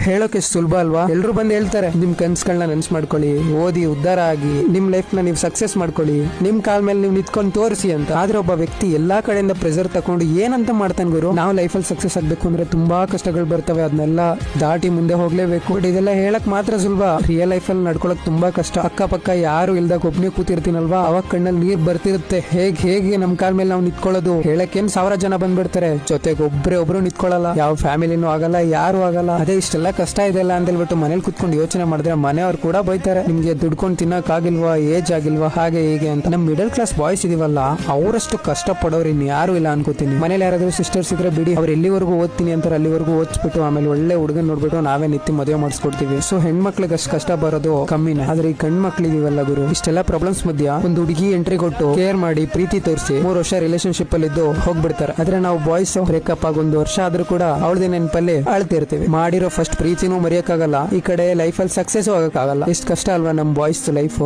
ಹೇಳೋಕೆ ಸುಲಭ ಅಲ್ವಾ? ಎಲ್ರು ಬಂದು ಹೇಳ್ತಾರೆ ನಿಮ್ ಕನ್ಸ್ಗಳನ್ನ ನೆನ್ಸ್ ಮಾಡ್ಕೊಳ್ಳಿ, ಓದಿ ಉದ್ಧಾರ ಆಗಿ ನಿಮ್ ಲೈಫ್ ನ ನೀವು ಸಕ್ಸಸ್ ಮಾಡ್ಕೊಳ್ಳಿ, ನಿಮ್ ಕಾಲ್ ಮೇಲೆ ನೀವು ನಿಂತ್ಕೊಂಡು ತೋರಿಸಿ ಅಂತ. ಆದ್ರೆ ಒಬ್ಬ ವ್ಯಕ್ತಿ ಎಲ್ಲಾ ಕಡೆಯಿಂದ ಪ್ರೆಸರ್ ತಕೊಂಡು ಏನಂತ ಮಾಡ್ತಾನೆ ಗುರು, ನಾವು ಲೈಫಲ್ಲಿ ಸಕ್ಸಸ್ ಆಗ್ಬೇಕು ಅಂದ್ರೆ ತುಂಬಾ ಕಷ್ಟಗಳು ಬರ್ತವೆ, ಅದನ್ನೆಲ್ಲ ದಾಟಿ ಮುಂದೆ ಹೋಗ್ಲೇಬೇಕು. ಬಟ್ ಇದೆಲ್ಲ ಹೇಳಕ್ ಮಾತ್ರ ಸುಲಭ, ರಿಯಲ್ ಲೈಫ್ ಅಲ್ಲಿ ನಡ್ಕೊಳಕ್ ತುಂಬಾ ಕಷ್ಟ. ಅಕ್ಕಪಕ್ಕ ಯಾರು ಇಲ್ದಾಗ ಒಬ್ನೇ ಕೂತಿರ್ತೀನಲ್ವಾ, ಅವಾಗ ಕಣ್ಣಲ್ಲಿ ನೀರ್ ಬರ್ತಿರುತ್ತೆ. ಹೇಗೆ ನಮ್ ಕಾಲ್ ಮೇಲೆ ನಾವು ನಿಂತ್ಕೊಳ್ಳೋದು? ಹೇಳಕ್ಕೇನ್ 1000 ಜನ ಬಂದ್ಬಿಡ್ತಾರೆ, ಜೊತೆಗೆ ಒಬ್ರು ನಿಂತ್ಕೊಳ್ಳಲ್ಲ, ಯಾವ ಫ್ಯಾಮಿಲಿನೂ ಆಗಲ್ಲ, ಯಾರು ಆಗಲ್ಲ. ಅದೇ ಇಷ್ಟೆಲ್ಲ ಕಷ್ಟ ಇದೆಲ್ಲ ಅಂತ ಹೇಳ್ಬಿಟ್ಟು ಮನೇಲಿ ಕುತ್ಕೊಂಡು ಯೋಚನೆ ಮಾಡಿದ್ರೆ ಮನೆಯವ್ರು ಕೂಡ ಬೈತಾರೆ, ನಿಮ್ಗೆ ದುಡ್ಕೊಂಡು ತಿನ್ನಕ್ ಆಗಿಲ್ವಾ, ಏಜ್ ಆಗಿಲ್ವಾ, ಹಾಗೆ ಹೀಗೆ ಅಂತ. ನಮ್ ಮಿಡಲ್ ಕ್ಲಾಸ್ ಬಾಯ್ಸ್ ಇದೀವಲ್ಲ, ಅವರಷ್ಟು ಕಷ್ಟ ಪಡೋರು ಇನ್ ಯಾರು ಇಲ್ಲ ಅನ್ಕೋತೀನಿ. ಮನೇಲಿ ಯಾರಾದ್ರೂ ಸಿಸ್ಟರ್ಸ್ ಇದ್ರೆ ಬಿಡಿ, ಅವ್ರು ಎಲ್ಲಿವರೆಗೂ ಓದ್ತೀನಿ ಅಂತಾರೆ ಅಲ್ಲಿವರೆಗೂ ಓದ್ಸ್ಬಿಟ್ಟು ಆಮೇಲೆ ಒಳ್ಳೆ ಹುಡುಗನ್ ನೋಡ್ಬಿಟ್ಟು ನಾವೇ ನಿತ್ತಿ ಮದುವೆ ಮಾಡಿಸ್ಕೊಡ್ತೀವಿ. ಸೊ ಹೆಣ್ಮಕ್ಳಿಗೆ ಅಷ್ಟು ಕಷ್ಟ ಬರೋದು ಕಮ್ಮಿನೇ. ಆದ್ರೆ ಈ ಗಂಡ್ಮಕ್ಳಿದೀವಲ್ಲ ಗುರು, ಇಷ್ಟೆಲ್ಲ ಪ್ರಾಬ್ಲಮ್ಸ್ ಮಧ್ಯ ಒಂದು ಹುಡುಗಿ ಎಂಟ್ರಿ ಕೊಟ್ಟು ಕೇರ್ ಮಾಡಿ ಪ್ರೀತಿ ತೋರಿಸಿ 3 ವರ್ಷ ರಿಲೇಶನ್ಶಿಪ್ ಅಲ್ಲಿ ಇದ್ದು ಹೋಗ್ಬಿಡ್ತಾರೆ. ಆದ್ರೆ ನಾವು ಬಾಯ್ಸ್ ಬ್ರೇಕಪ್ ಆಗಿ 1 ವರ್ಷ ಆದ್ರೂ ಕೂಡ ಅವಳದೇ ನೆನಪಲ್ಲಿ ಅಳ್ತಿರ್ತೀವಿ. ಮಾಡಿರೋ ಫಸ್ಟ್ ಪ್ರೀತಿನೂ ಮರೆಯಕ್ಕಾಗಲ್ಲ, ಈ ಕಡೆ ಲೈಫಲ್ಲಿ ಸಕ್ಸಸ್ ಆಗಕ್ಕಾಗಲ್ಲ. ಎಷ್ಟು ಕಷ್ಟ ಅಲ್ವಾ ನಮ್ ಬಾಯ್ಸ್ ಲೈಫ್.